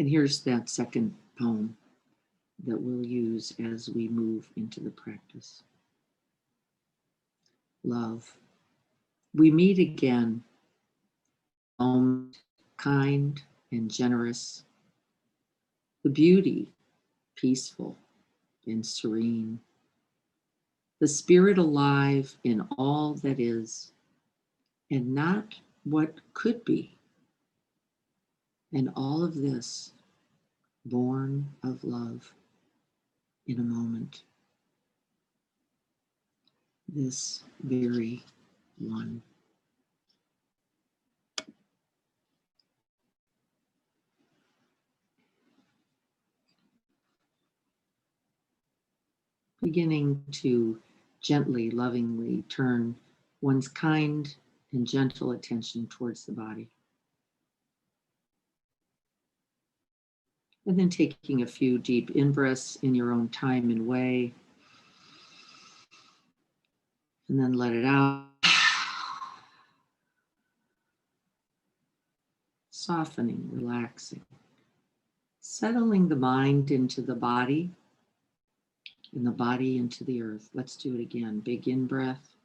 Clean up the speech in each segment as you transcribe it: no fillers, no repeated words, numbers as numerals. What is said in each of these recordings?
And here's that second poem that we'll use as we move into the practice. Love. We meet again, kind and generous. The beauty, peaceful and serene. The spirit alive in all that is, and not what could be. And all of this born of love in a moment. This very one. Beginning to gently, lovingly turn one's kind and gentle attention towards the body. And then taking a few deep in-breaths in your own time and way. And then let it out. Softening, relaxing. Settling the mind into the body and the body into the earth. Let's do it again. Big in-breath.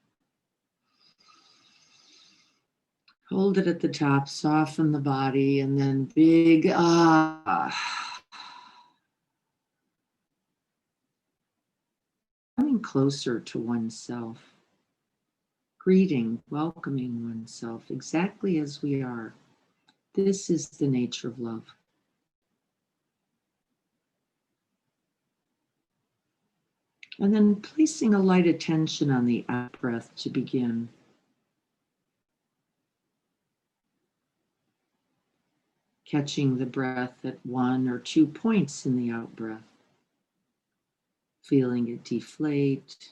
Hold it at the top, soften the body, and then big coming closer to oneself. Greeting, welcoming oneself exactly as we are. This is the nature of love. And then placing a light attention on the out-breath to begin. Catching the breath at 1 or 2 points in the out-breath. Feeling it deflate,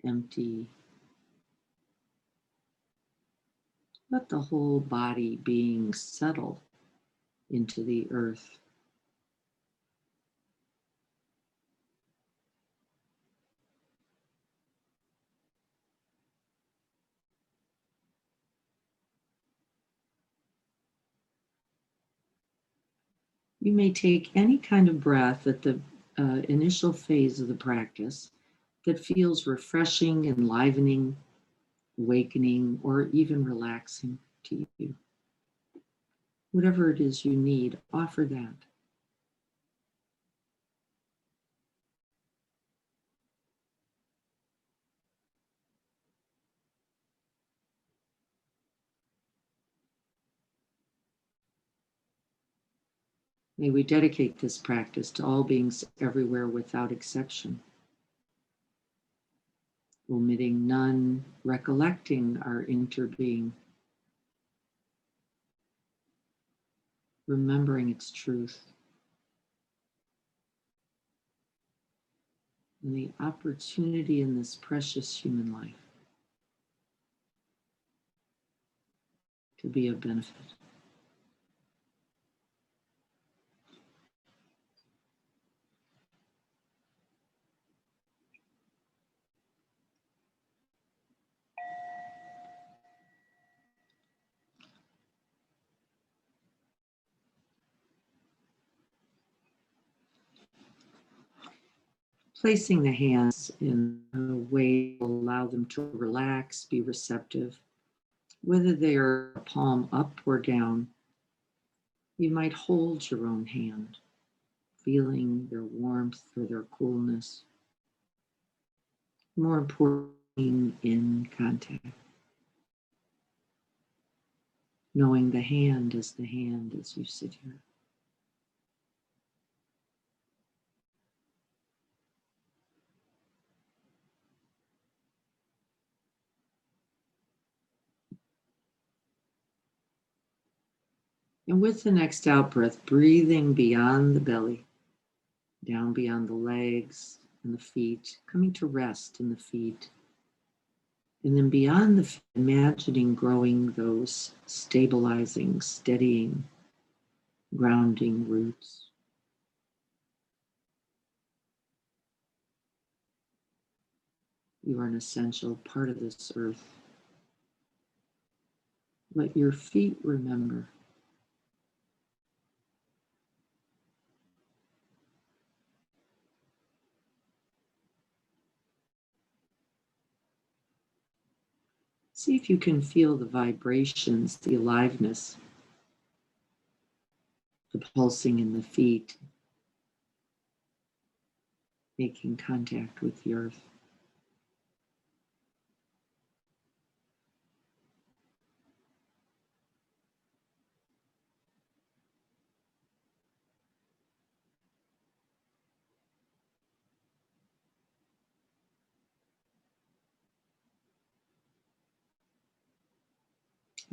empty. Let the whole body being settle into the earth. You may take any kind of breath at the initial phase of the practice that feels refreshing, enlivening, awakening, or even relaxing to you. Whatever it is you need, offer that. May we dedicate this practice to all beings everywhere without exception, omitting none, recollecting our interbeing, remembering its truth, and the opportunity in this precious human life to be of benefit. Placing the hands in a way to allow them to relax, be receptive, whether they are palm up or down. You might hold your own hand, feeling their warmth or their coolness. More importantly, in contact. Knowing the hand as you sit here. And with the next out breath, breathing beyond the belly, down beyond the legs and the feet, coming to rest in the feet. And then beyond the feet, imagining growing those stabilizing, steadying, grounding roots. You are an essential part of this earth. Let your feet remember See if you can feel the vibrations, the aliveness, the pulsing in the feet, making contact with the earth.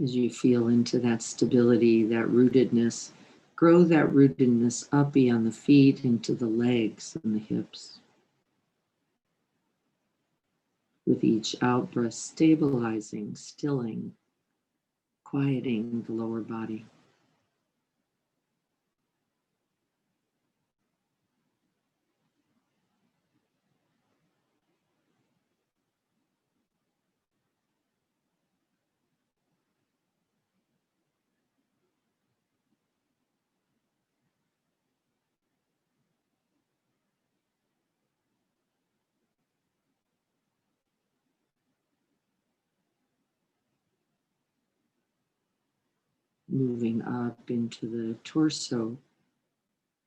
As you feel into that stability, that rootedness, grow that rootedness up beyond the feet into the legs and the hips. With each out breath, stabilizing, stilling, quieting the lower body. Moving up into the torso,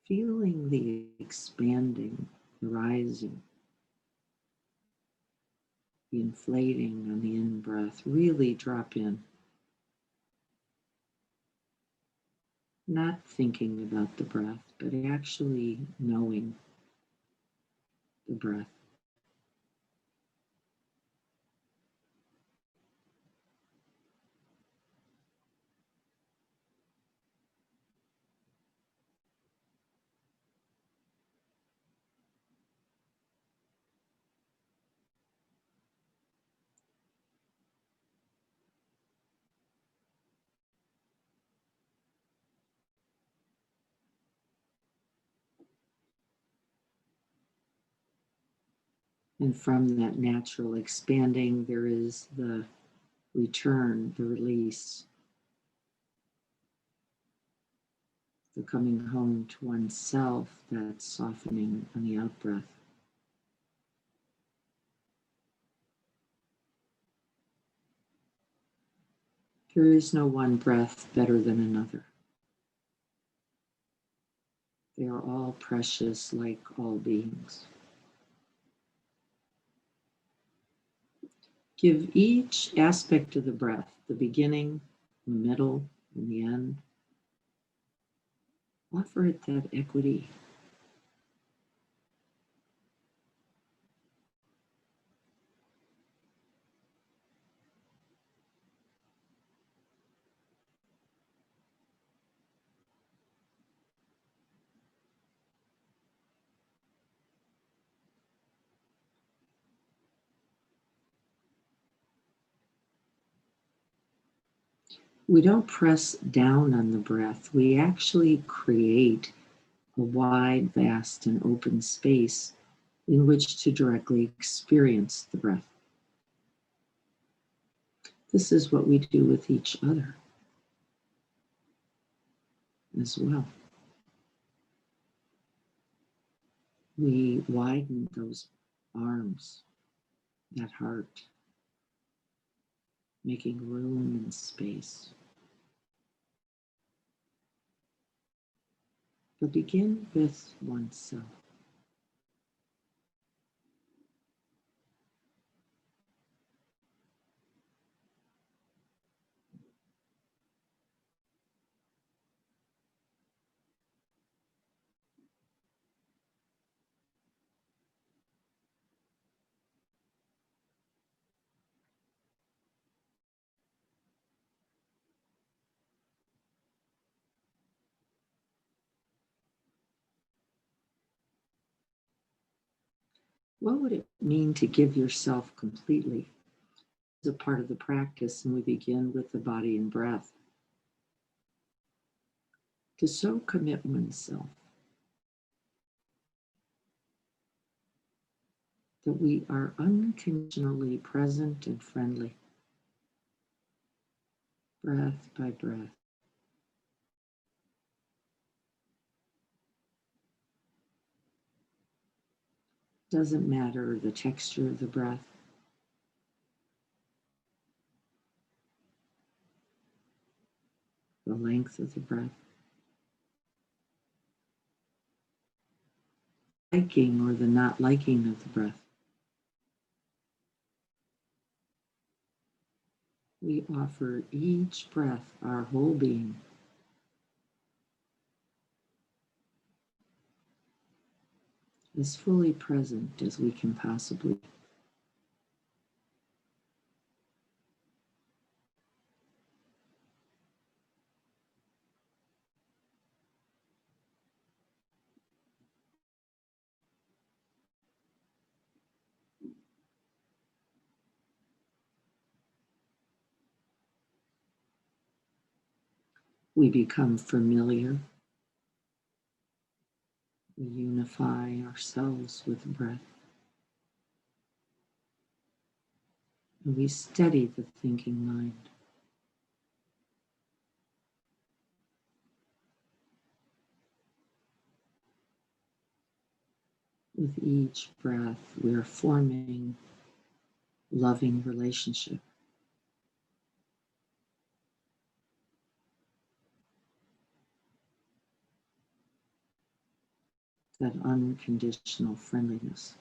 feeling the expanding, the rising, the inflating on the in-breath. Really drop in. Not thinking about the breath, but actually knowing the breath. And from that natural expanding, there is the return, the release, the coming home to oneself, that softening on the out breath. There is no one breath better than another. They are all precious, like all beings. Give each aspect of the breath, the beginning, the middle, and the end. Offer it that equity. We don't press down on the breath. We actually create a wide, vast, and open space in which to directly experience the breath. This is what we do with each other as well. We widen those arms, that heart, making room and space. But begin with oneself. What would it mean to give yourself completely? It's a part of the practice, and we begin with the body and breath. To so commit oneself that we are unconditionally present and friendly, breath by breath. Doesn't matter the texture of the breath. the length of the breath, liking or the not liking of the breath. We offer each breath our whole being. As fully present as we can possibly be. We become familiar. We unify ourselves with breath. And we steady the thinking mind. With each breath, we are forming loving relationship. That unconditional friendliness.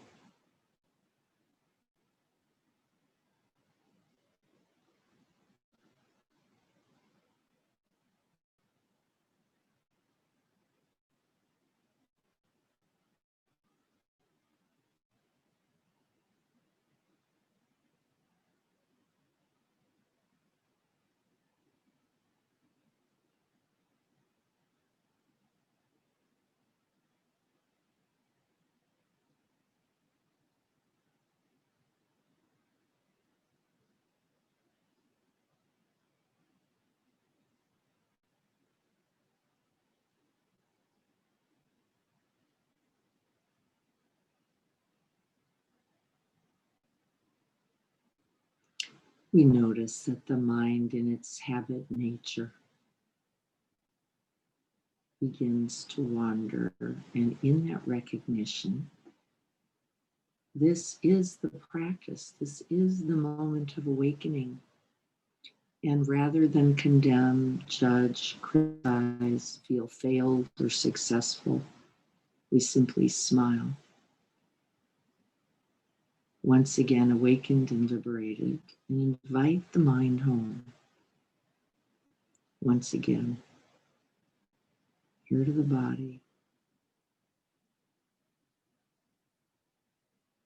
We notice that the mind in its habit nature begins to wander, and in that recognition, this is the practice, this is the moment of awakening. And rather than condemn, judge, criticize, feel failed or successful, we simply smile. Once again awakened and liberated, and invite the mind home. Once again, here to the body,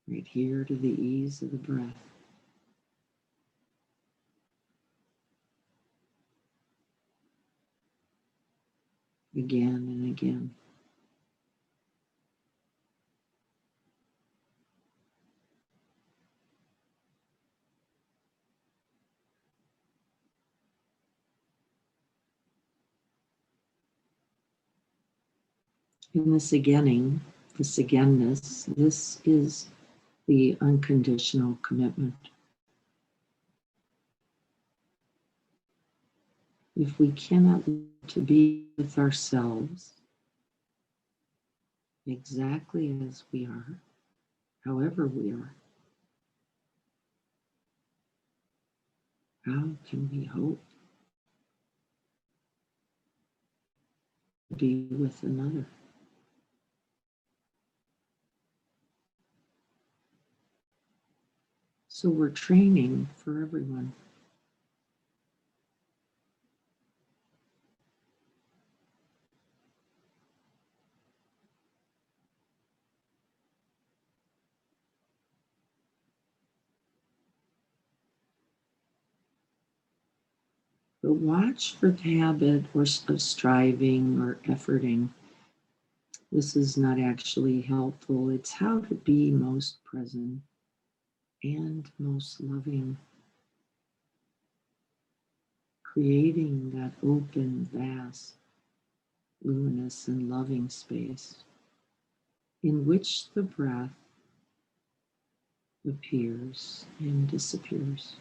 right here to the ease of the breath. Again and again. In this againning, this againness, this is the unconditional commitment. If we cannot learn to be with ourselves exactly as we are, however we are, how can we hope to be with another? So we're training for everyone. But watch for the habit of striving or efforting. This is not actually helpful. It's how to be most present and most loving. Creating that open, vast, luminous, and loving space in which the breath appears and disappears.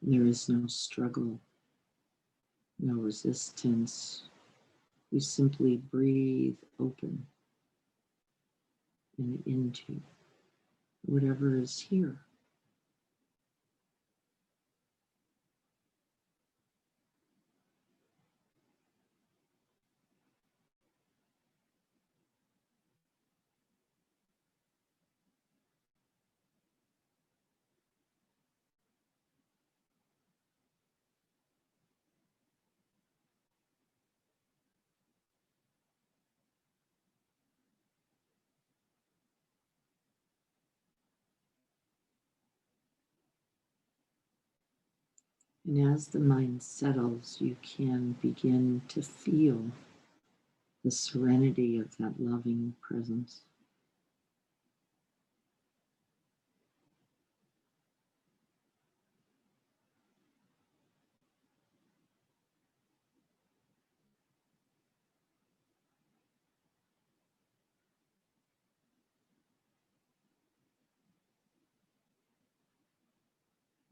There is no struggle, no resistance. We simply breathe open and into whatever is here. And as the mind settles, you can begin to feel the serenity of that loving presence.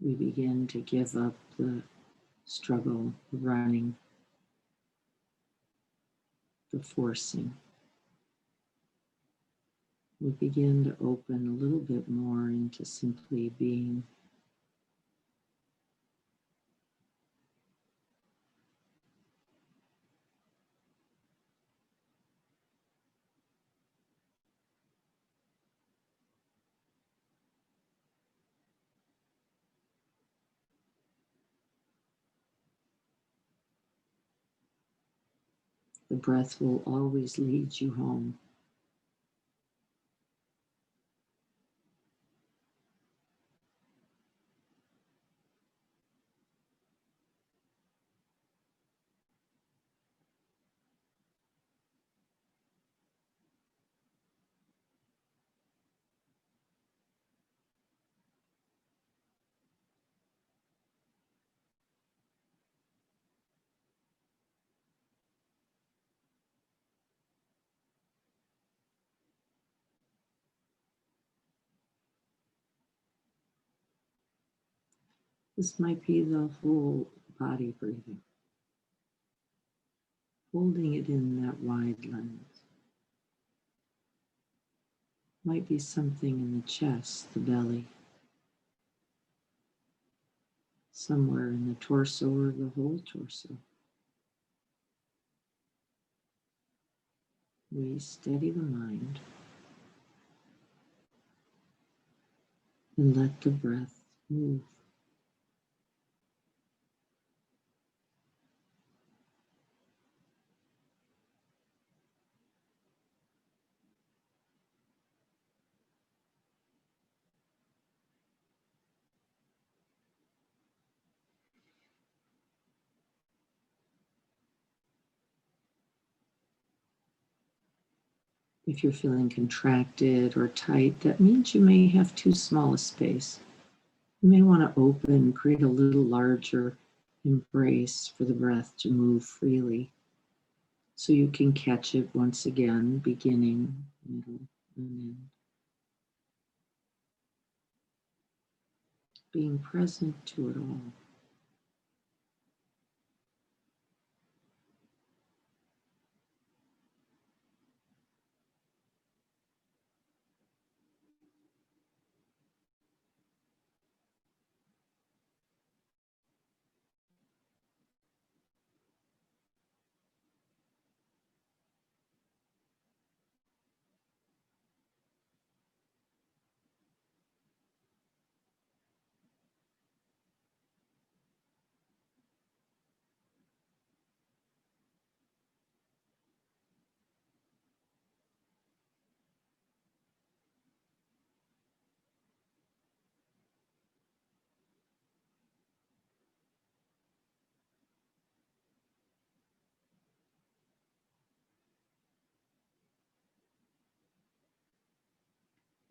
We begin to give up the struggle, the running, the forcing. We begin to open a little bit more into simply being. The breath will always lead you home. This might be the whole body breathing, holding it in that wide lens. Might be something in the chest, the belly, somewhere in the torso or the whole torso. We steady the mind and let the breath move. If you're feeling contracted or tight, that means you may have too small a space. You may want to open, create a little larger embrace for the breath to move freely so you can catch it once again, beginning, middle, and end. Being present to it all.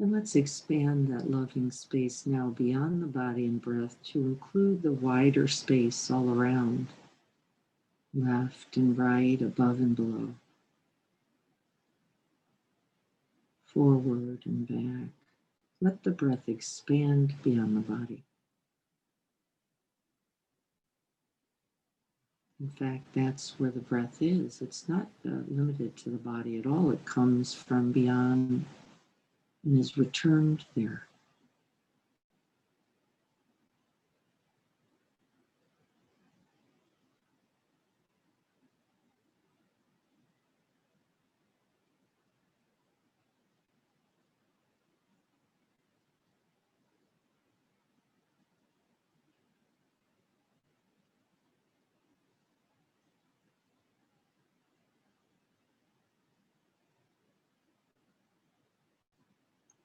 And let's expand that loving space now beyond the body and breath to include the wider space all around, left and right, above and below, forward and back. Let the breath expand beyond the body. In fact, that's where the breath is. It's not limited to the body at all. It comes from beyond and is returned there.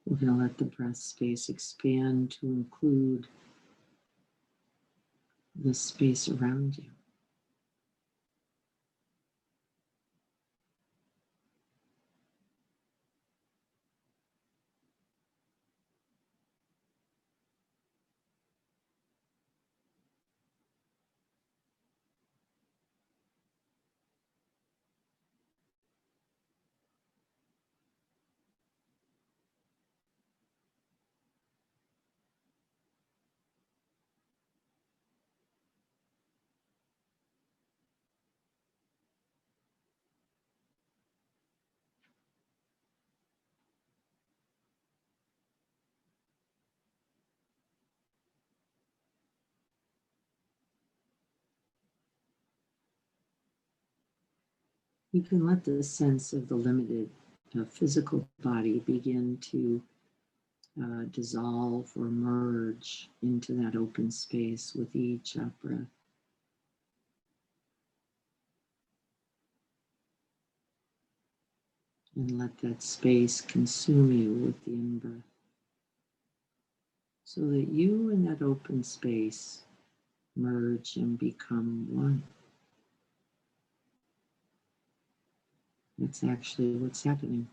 We're going to let the breath space expand to include the space around you. You can let the sense of the limited physical body begin to dissolve or merge into that open space with each out breath. And let that space consume you with the in-breath. So that you and that open space merge and become one. That's actually what's happening.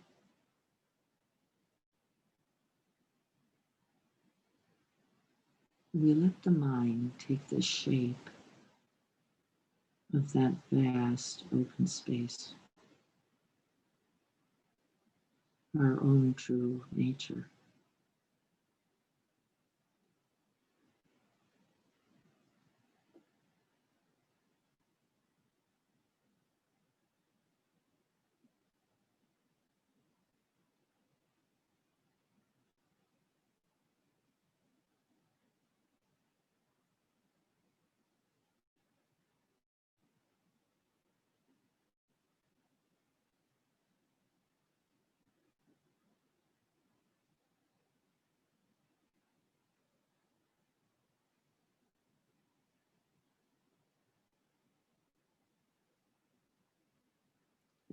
We let the mind take the shape of that vast open space, our own true nature.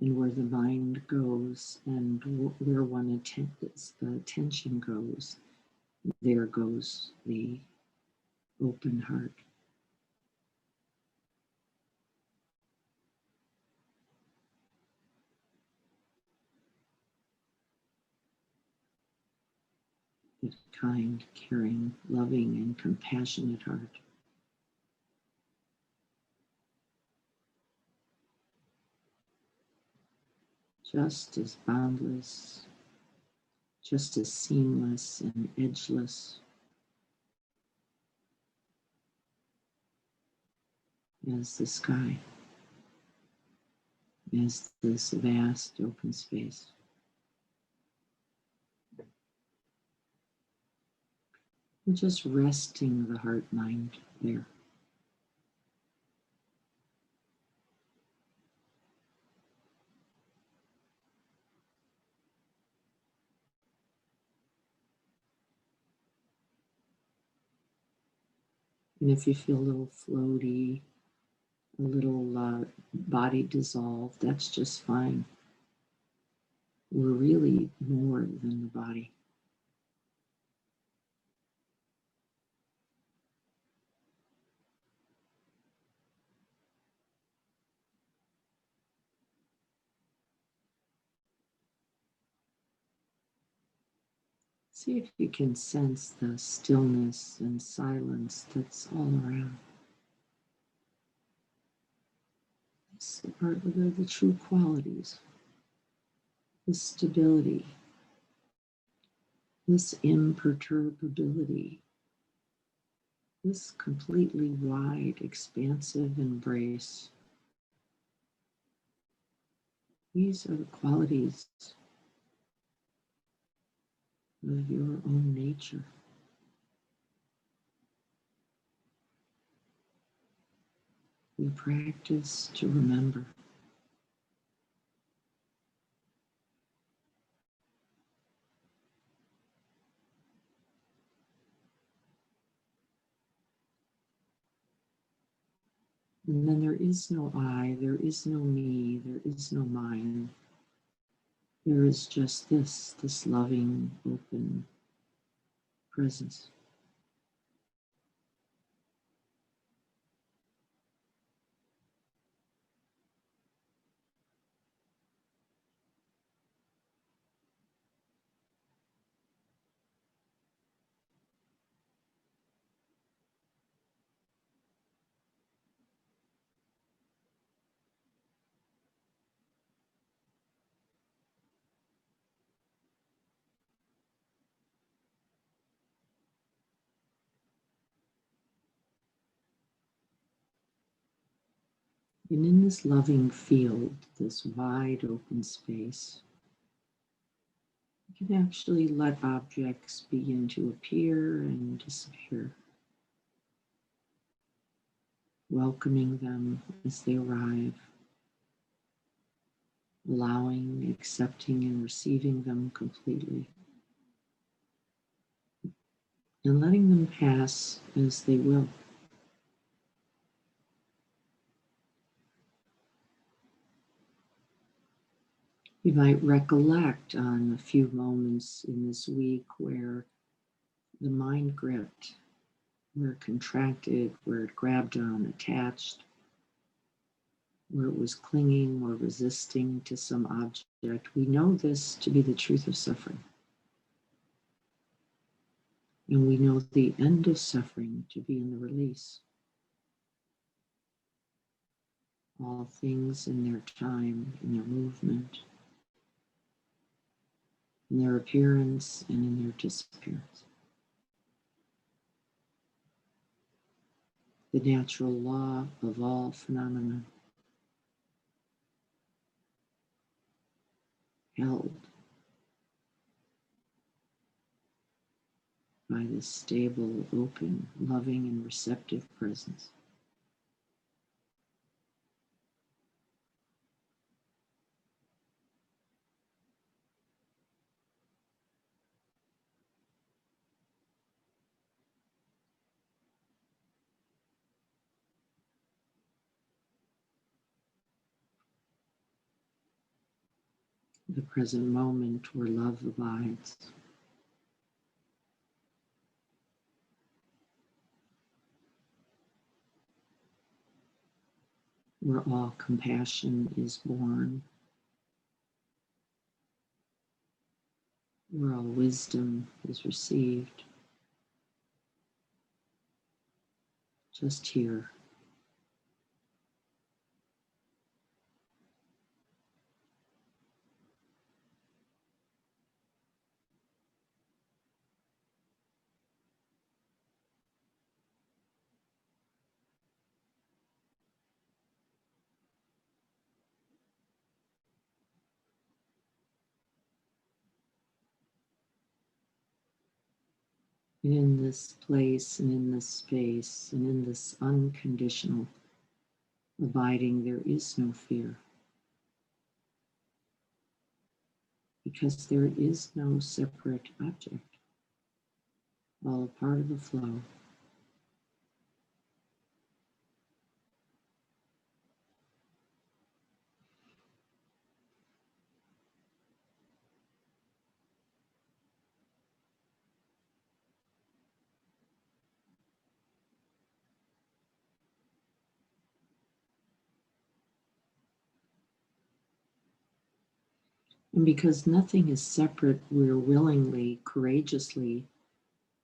And where the mind goes and where attention goes, there goes the open heart. The kind, caring, loving, and compassionate heart. Just as boundless, just as seamless and edgeless as the sky, as this vast open space. And just resting the heart mind there. And if you feel a little floaty, a little body dissolved, that's just fine. We're really more than the body. See if you can sense the stillness and silence that's all around. These are the true qualities. This stability, this imperturbability, this completely wide, expansive embrace These are the qualities of your own nature. We practice to remember. And then there is no I, there is no me, there is no mine. There is just this loving, open presence. And in this loving field, this wide open space, you can actually let objects begin to appear and disappear, welcoming them as they arrive, allowing, accepting, and receiving them completely, and letting them pass as they will. You might recollect on a few moments in this week where the mind gripped, where it contracted, where it grabbed on, attached, where it was clinging or resisting to some object. We know this to be the truth of suffering. And we know the end of suffering to be in the release. All things in their time, in their movement, in their appearance, and in their disappearance. The natural law of all phenomena held by this stable, open, loving, and receptive presence. The present moment where love abides. Where all compassion is born, where all wisdom is received, just here. And in this place and in this space and in this unconditional abiding, there is no fear. Because there is no separate object, all a part of the flow. And because nothing is separate, we're willingly, courageously,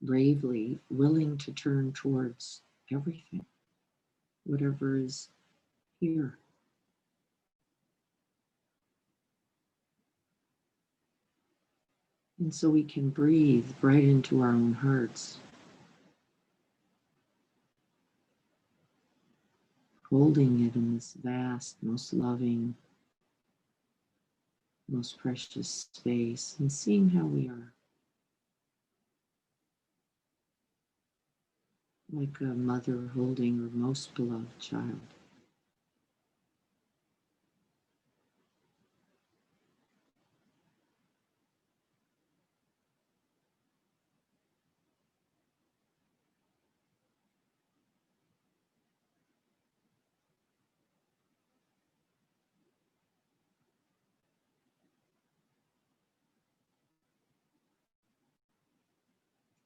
bravely willing to turn towards everything, whatever is here. And so we can breathe right into our own hearts, holding it in this vast, most loving, most precious space, and seeing how we are like a mother holding her most beloved child.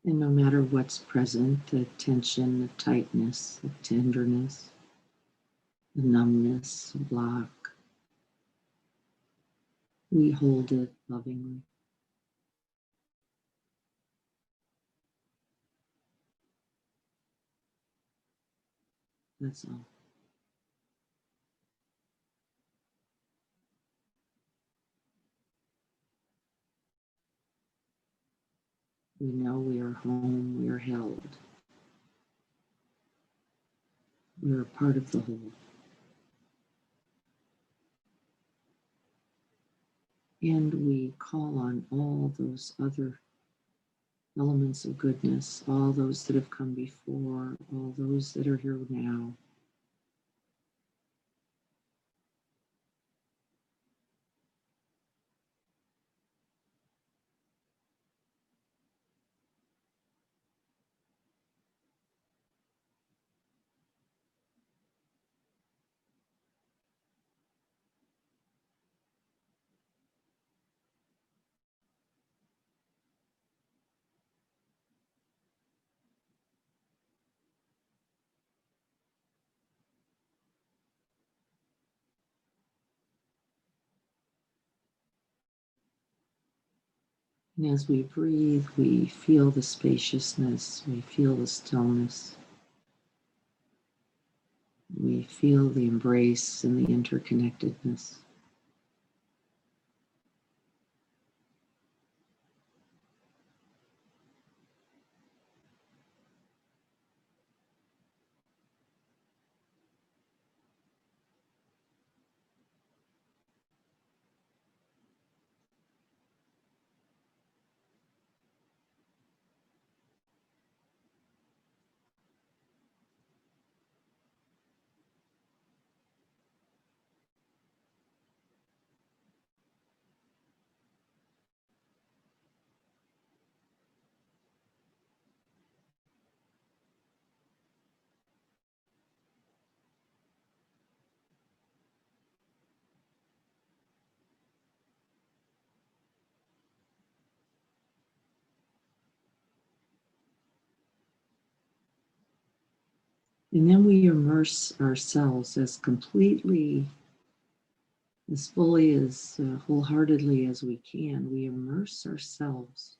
And no matter what's present, the tension, the tightness, the tenderness, the numbness, the block, we hold it lovingly. That's all. We know we are home, we are held, we are part of the whole. And we call on all those other elements of goodness, all those that have come before, all those that are here now. And as we breathe, we feel the spaciousness, we feel the stillness, we feel the embrace and the interconnectedness. And then we immerse ourselves as completely, as fully, as wholeheartedly as we can. We immerse ourselves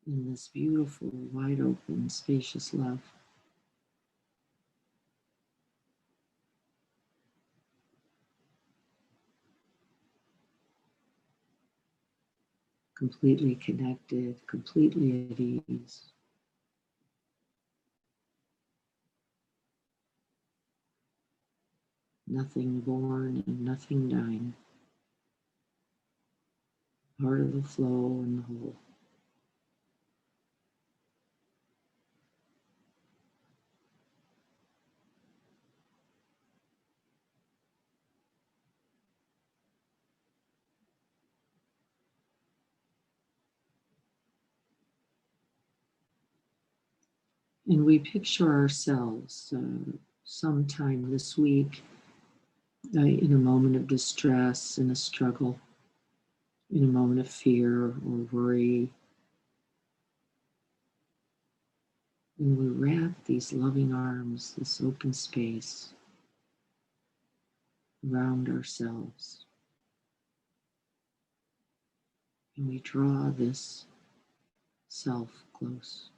in this beautiful, wide open, spacious love. Completely connected, completely at ease. Nothing born and nothing dying. Part of the flow and the whole. And we picture ourselves sometime this week in a moment of distress, in a struggle, in a moment of fear or worry. And we wrap these loving arms, this open space around ourselves. And we draw this self close.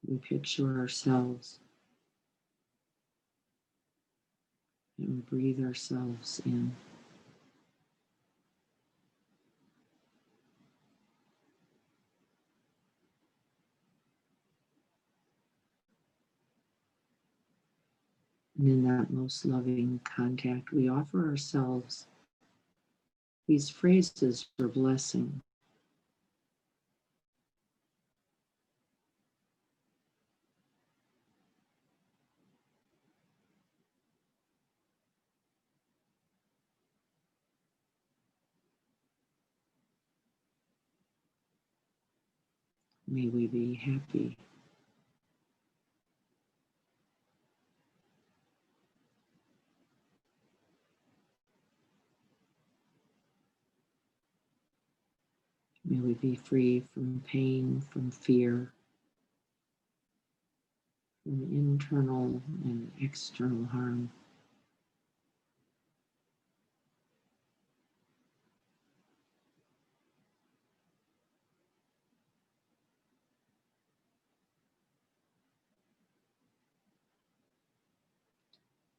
We picture ourselves and breathe ourselves in. And in that most loving contact, we offer ourselves these phrases for blessing. May we be happy. May we be free from pain, from fear, from internal and external harm.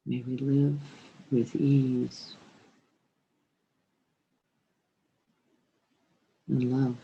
May we live with ease and love.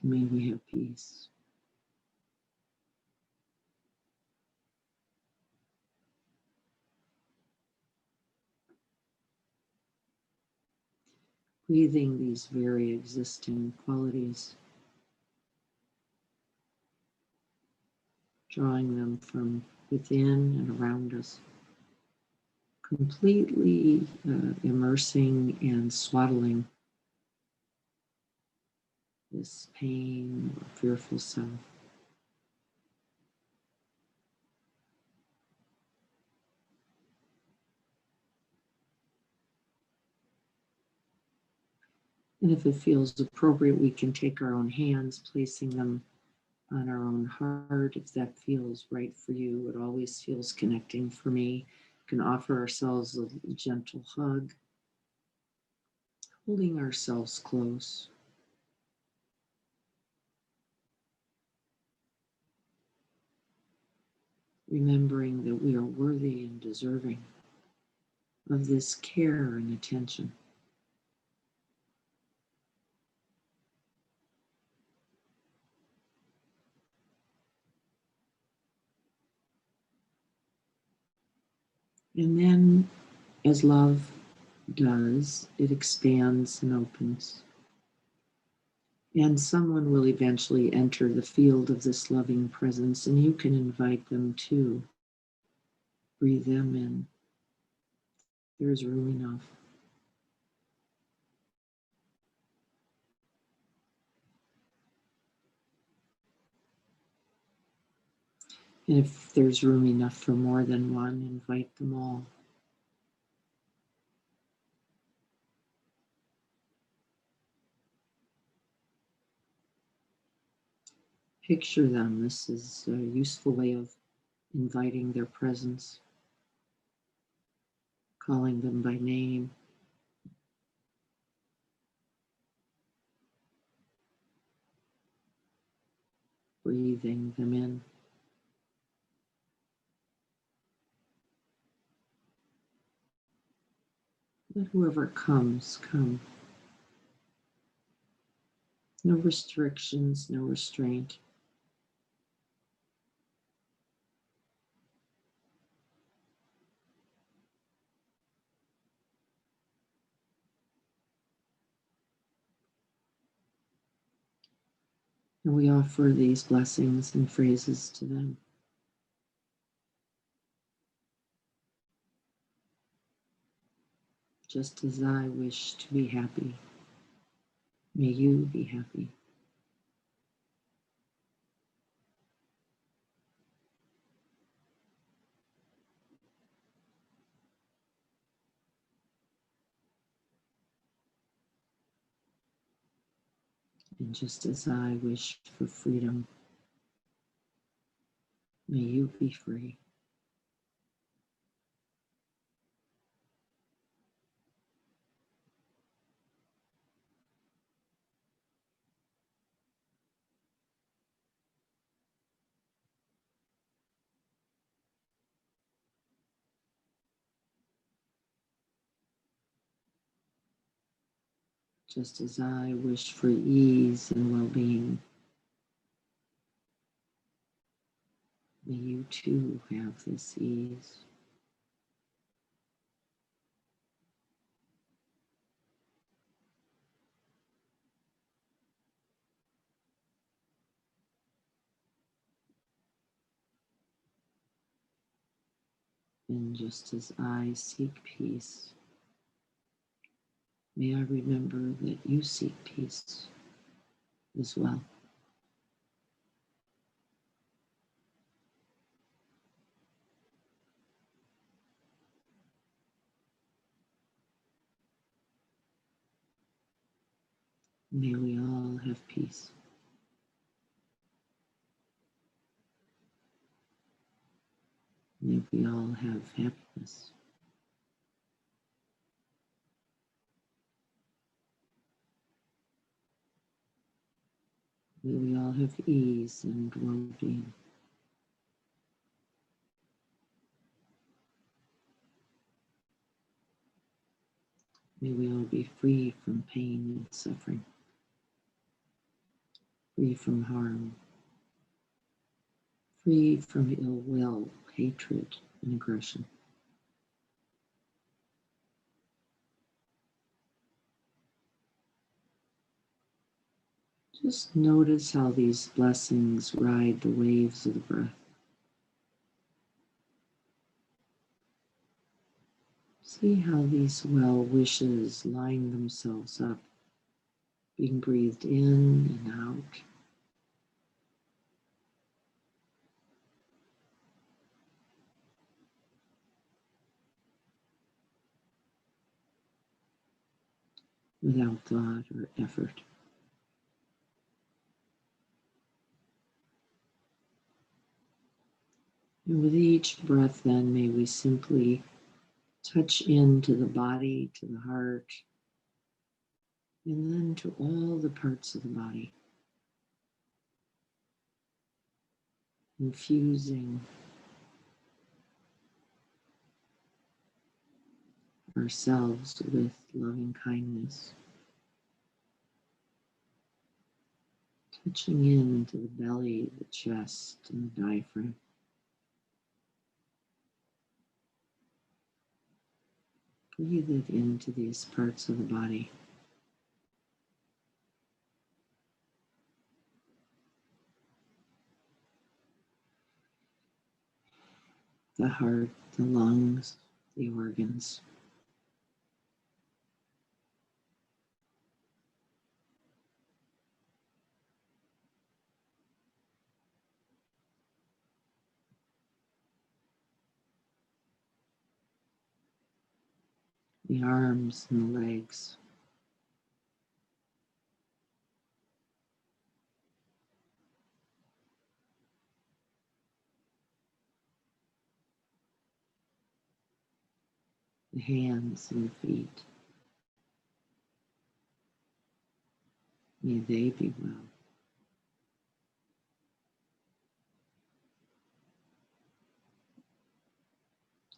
May we have peace. Breathing these very existing qualities, drawing them from within and around us, completely immersing and swaddling this pain or fearful self. And if it feels appropriate, we can take our own hands, placing them on our own heart. If that feels right for you, it always feels connecting for me. We can offer ourselves a gentle hug, holding ourselves close. Remembering that we are worthy and deserving of this care and attention. And then, as love does, it expands and opens. And someone will eventually enter the field of this loving presence, and you can invite them to breathe them in. There's room enough. And if there's room enough for more than one, invite them all. Picture them. This is a useful way of inviting their presence, calling them by name, breathing them in. Let whoever comes, come. No restrictions, no restraint. And we offer these blessings and phrases to them. Just as I wish to be happy, may you be happy. And just as I wish for freedom, may you be free. Just as I wish for ease and well-being, may you too have this ease. And just as I seek peace, may I remember that you seek peace as well. May we all have peace. May we all have happiness. May we all have ease and well-being. May we all be free from pain and suffering, free from harm, free from ill will, hatred, and aggression. Just notice how these blessings ride the waves of the breath. See how these well wishes line themselves up, being breathed in and out. Without thought or effort. And with each breath, then, may we simply touch into the body, to the heart, and then to all the parts of the body, infusing ourselves with loving kindness, touching into the belly, the chest, and the diaphragm. Breathe it into these parts of the body. The heart, the lungs, the organs. The arms and the legs. The hands and the feet. May they be well.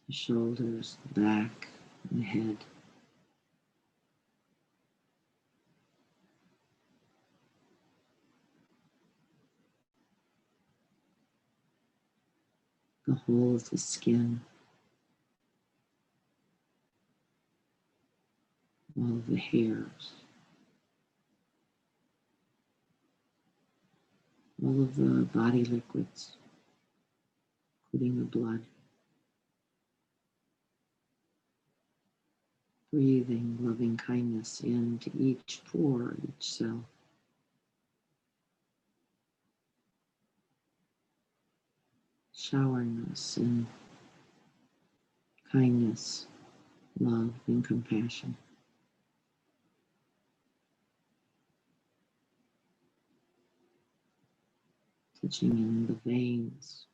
The shoulders, the back, and the head. The whole of the skin. All of the hairs. All of the body liquids, including the blood. Breathing loving kindness into each pore, each cell. Showering us in kindness, love, and compassion. touching in the veins,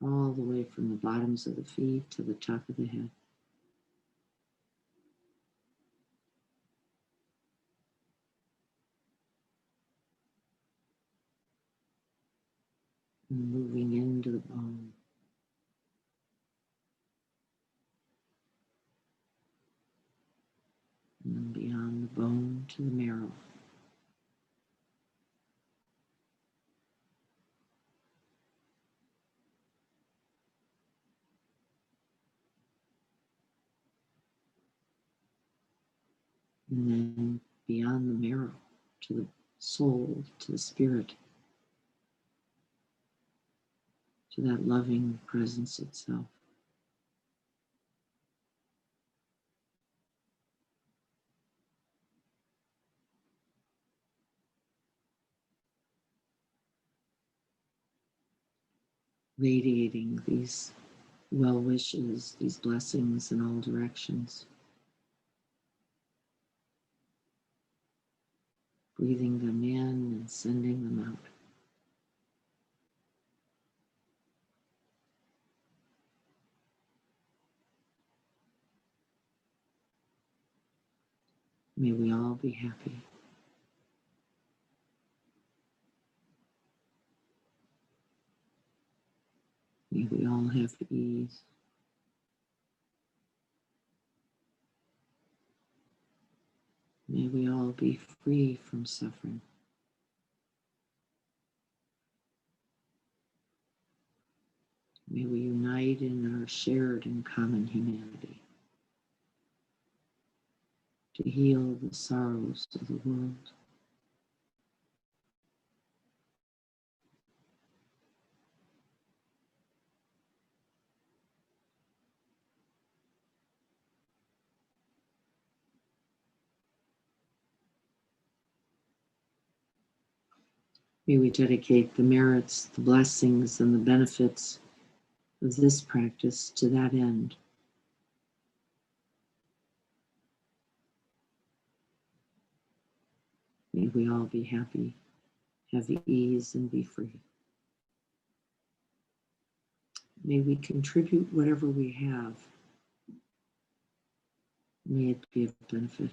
all the way from the bottoms of the feet to the top of the head. And moving into the bone. And then beyond the bone to the marrow. And then beyond the marrow to the soul, to the spirit, to that loving presence itself. Radiating these well wishes, these blessings in all directions. Breathing them in and sending them out. May we all be happy. May we all have ease. May we all be free from suffering. May we unite in our shared and common humanity to heal the sorrows of the world. May we dedicate the merits, the blessings, and the benefits of this practice to that end. May we all be happy, have ease, and be free. May we contribute whatever we have. May it be of benefit.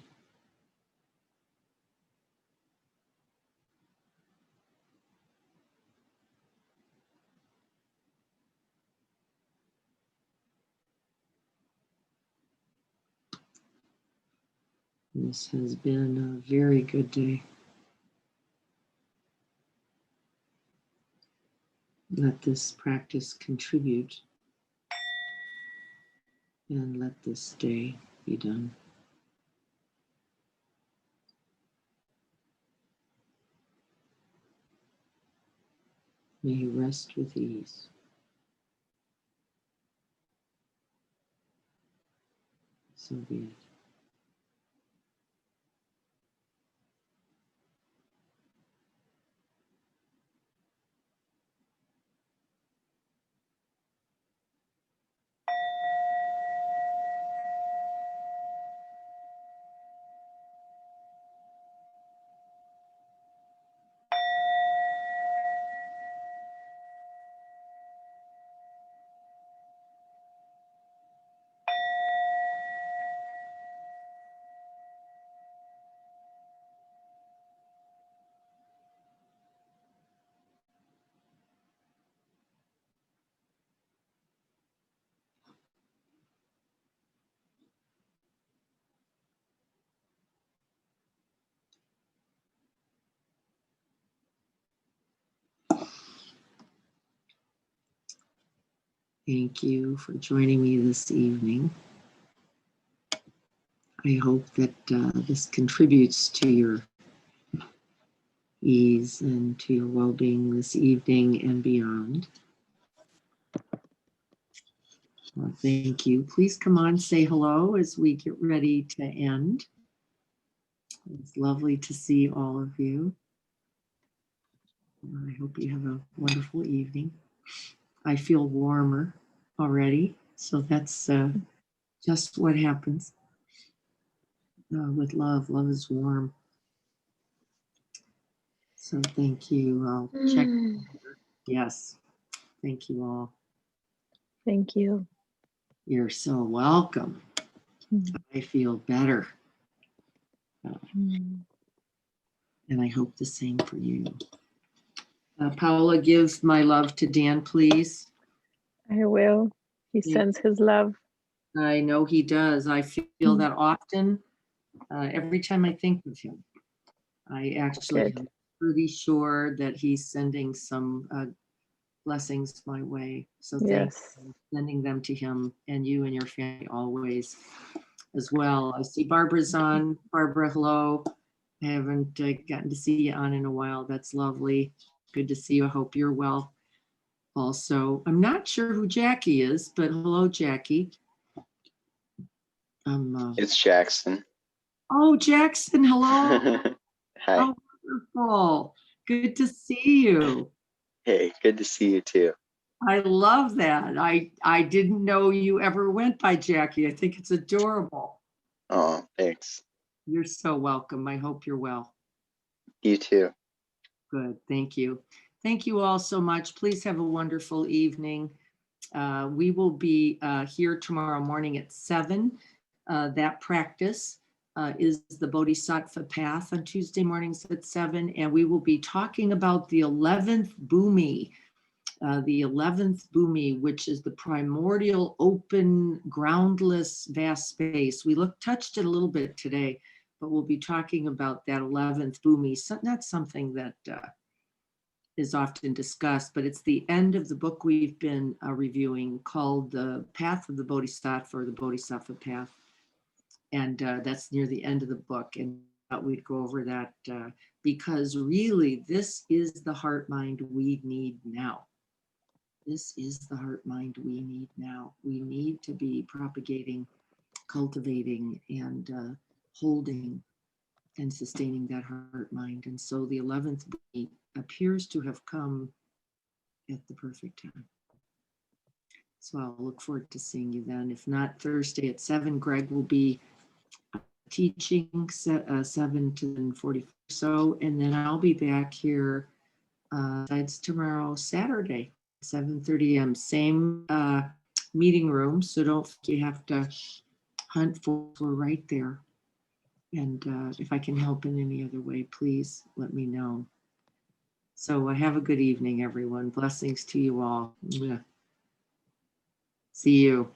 This has been a very good day. Let this practice contribute, and let this day be done. May you rest with ease. So be it. Thank you for joining me this evening. I hope that this contributes to your ease and to your well-being this evening and beyond. Well, thank you. Please come on, say hello as we get ready to end. It's lovely to see all of you. I hope you have a wonderful evening. I feel warmer already, so that's just what happens with love. Love is warm. So thank you. I'll check. Yes. Thank you all. Thank you. You're so welcome. I feel better. And I hope the same for you. Paola, give my love to Dan, please. I will. He sends his love. I know he does. I feel that often. Every time I think of him, I actually am pretty sure that he's sending some blessings my way. So thanks for sending them to him and you and your family always as well. I see Barbara's on. Barbara, hello. I haven't gotten to see you on in a while. That's lovely. Good to see you. I hope you're well. Also, I'm not sure who Jackie is, but hello, Jackie. It's Jackson. Oh, Jackson, hello. Hi. Oh, wonderful. Good to see you. Hey, good to see you too. I love that. I didn't know you ever went by Jackie. I think it's adorable. Oh, thanks. You're so welcome. I hope you're well. You too. Good. Thank you. Thank you all so much. Please have a wonderful evening. We will be here tomorrow morning at 7. That practice is the Bodhisattva Path on Tuesday mornings at 7. And we will be talking about the 11th Bhumi. The 11th Bhumi, which is the primordial, open, groundless, vast space. We touched it a little bit today, but we'll be talking about that 11th Bhumi. So that's something that is often discussed, but it's the end of the book we've been reviewing called The Path of the Bodhisattva, or the Bodhisattva Path. And that's near the end of the book. And we'd go over that because really this is the heart mind we need now. This is the heart mind we need now. We need to be propagating, cultivating, and holding and sustaining that heart mind. And so the 11th Bhumi appears to have come at the perfect time. So I'll look forward to seeing you then. If not, Thursday at 7, Greg will be teaching 7 to 10:40 or so, and then I'll be back here tomorrow, Saturday, 7:30 a.m. Same meeting room, so don't think you have to hunt for. We're right there. And if I can help in any other way, please let me know. So have a good evening, everyone. Blessings to you all. See you.